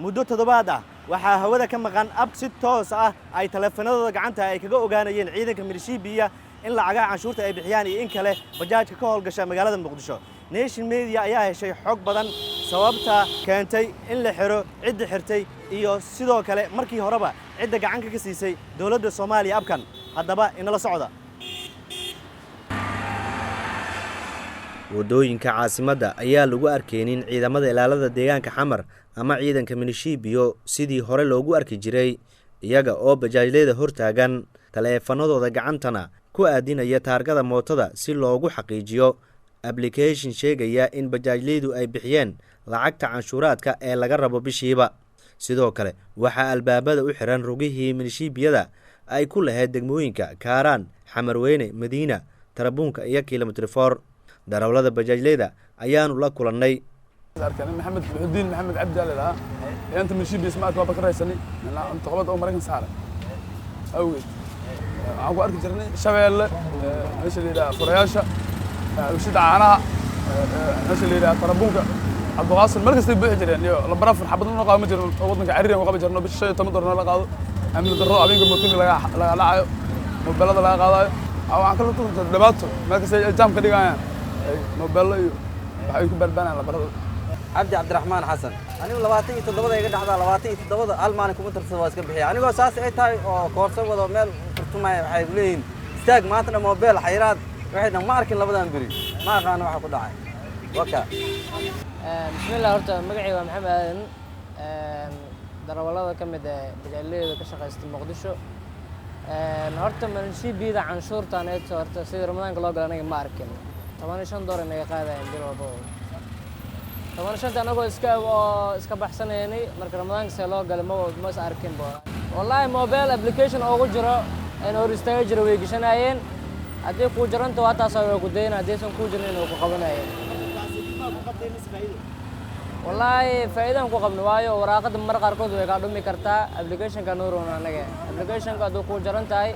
muddo toddobaad ah waxaa hawada ka maqan ab si toos ah ay taleefanadooda gacanta ay kaga ogaanayeen ciidanka milishibiya in lacagaha canshuurta ay bixiyaan iyo in kale bajaajka ka howlgasha magaalada Muqdisho. Nation Media ayaa heshay xog badan sababta keentay in la xiro cidda xirtay iyo sidoo kale markii horeba cidda gacanka ka siisay dawladda Soomaaliya abkan. Haddaba inala socda. wadooyinka caasimadda ayaa lagu arkeenin ciidamada ilaalada deegaanka Xamar ama ciidanka milishibiyo sidii hore loogu arki jiray iyaga oo bajaajleeda hortaagan taleefanadooda gacantana ku aadinaya taargada mootada si loogu xaqiijiyo application sheegaya in bajaajleedu ay bixiyeen lacagta canshuuraadka ee laga rabo bishiiba. sidoo kale waxa albaabada u xiran rugihii milishibiyada ay ku lahayd degmooyinka Kaaraan, Xamarweyne, Madiina, Tarabuunka iyo kilomitir 4. darawlada bajaajleeda ayaanu la kulannay. محمد الدين محمد عبد الله انت من شي بيسمع كوبا كريسني انت قبض او مركن ساره اوي عقو ارك جرني شبيل ايش اللي دا فرياشا وشد عانها ايش اللي دا طربونك عبد الغاصل مركز بيخ جيرين لا برافر حبد ما قاوم جيرن ودنك عريرين وقب جيرن بالشي تمدرنا لا قادو امن درو ابينك موتين لا لا موبيلada la qaadayo aan kala tuurto dabaato markaas ay jaam ka dhigayaan موبيل waxay ku balbanaan la barado عبد الرحمن حسن أنا لواتي تدبر يقعد على لواتي تدبر ألمان كم ترسل واسك بحياة أنا قاساس إيه تاي أو كورس ولا ميل فرتما حيبلين استاج ما تنا موبيل حيرات واحد ما أركن لبدان بري ما كانوا واحد داعي وكا بسم الله هرتا مقعي ومحمد در والله كم ده بجالي كشخص مقدشو هرتا من شيء بيدا عن شرطة نت هرتا سيد رمضان كلاج أنا ما أركن طبعا شن دور إني قاعد عندي ربو طبعا شنت أنا أقول إسكا بحسن يعني مركز رمضان سلوك قال ما أركن بورا والله موبايل أبليكيشن أو جرا إنه ريستيج رويك شناين أدي كوجران تواتع صار كودين أدي سون كوجرين وكقبنا يعني والله فائدة كقبنا وايو وراقد مرة أركض ويقعدوا مكرتا أبليكيشن كنورونا نجى أبليكيشن كادو كوجران تاي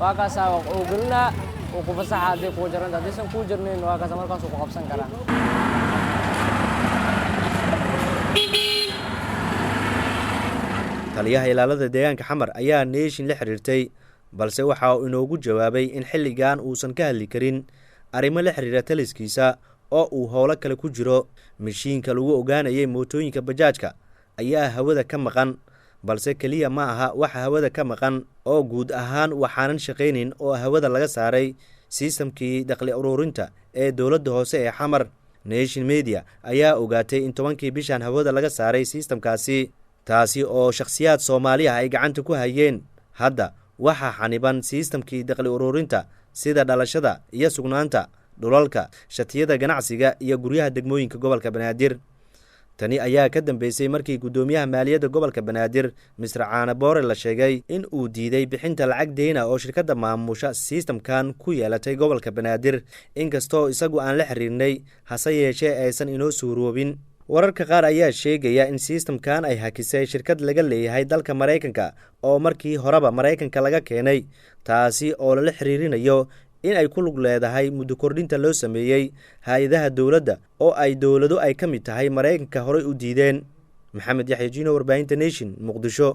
وكاسا وقلنا وكبسح أدي كوجران أدي سون كوجرين وكاسا مركز وكقبسن كلا taliyaha ilaalada deegaanka Xamar ayaa Nation la xiriirtay balse waxa uu inoogu jawaabay in xilligan uusan ka hadli karin arrimo la xiriira taliskiisa oo uu howlo kale ku jiro. mishiinka lagu ogaanayay mootooyinka bajaajka ayaa hawada ka maqan balse kaliya ma aha waxa hawada ka maqan oo guud ahaan waxaanan shaqeynin oo hawada laga saaray systemkii dakhli ururinta ee dawladda hoose ee Xamar. Nation Media ayaa ogaatay in 10kii bishan hawada laga saaray systemkaasi taasi oo shakhsiyaad Soomaaliya ay gacanta ku hayeen. hadda waxa xaniban systemkii dakhli ururinta sida dhalashada iyo sugnaanta dhulalka, shatiyada ganacsiga iyo guryaha degmooyinka gobolka Banaadir. tani ayaa ka dambeysay markii gudoomiyaha maaliyadda gobolka Banaadir Mr. Caana Boore la sheegay in uu diiday bixinta lacag deena oo shirkadda maamusha systemkan ku yeelatay gobolka Banaadir inkastoo isagu aan la xiriirnay hase yeeshee aysan inoo suuroobin. wararka qaar ayaa sheegaya in systemkan ay hakisay shirkad laga leeyahay dalka Mareykanka oo markii horeba Mareykanka laga keenay taasi oo la xiriirinayo in ay ku lug leedahay muddo kordhinta loo sameeyay hay'adaha dawladda oo ay dawladu ay ka mid tahay Mareykanka hore u diideen. Maxamed Yaxya Jino, warbaahinta Nation, Muqdisho.